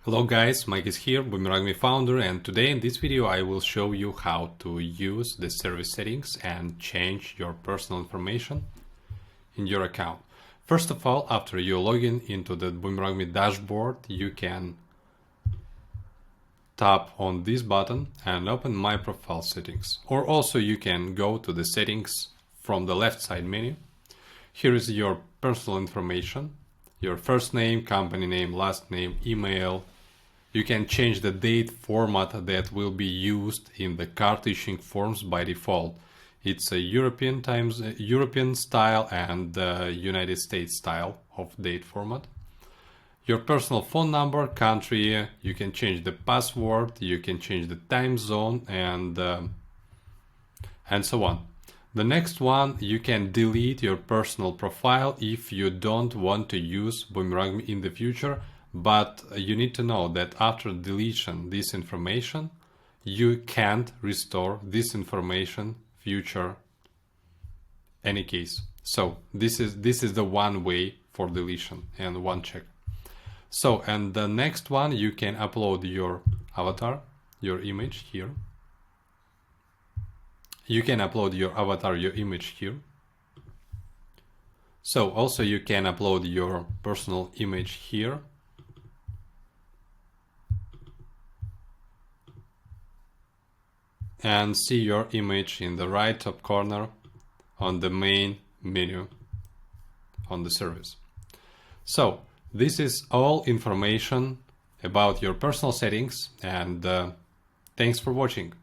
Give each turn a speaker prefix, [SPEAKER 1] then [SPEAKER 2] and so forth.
[SPEAKER 1] Hello guys, Mike is here, Boomerangme founder, and today in this video I will show you how to use the service settings and change your personal information in your account. First of all, after you log in into the Boomerangme dashboard, you can tap on this button and open My Profile Settings. Or also you can go to the settings from the left side menu. Here is your personal information, your first name, company name, last name, email. You can change the date format that will be used in the card issuing forms by default. It's a European style and United States style of date format. Your personal phone number, country, you can change the password, you can change the time zone, and so on. The next one, you can delete your personal profile if you don't want to use Boomerangme in the future. But you need to know that after deletion this information, you can't restore this information future any case. So this is the one way for deletion and one check. So, and the next one, you can upload your avatar, your image here. You can upload your avatar, your image here. So also you can upload your personal image here. And see your image in the right top corner on the main menu on the service. So this is all information about your personal settings, and thanks for watching.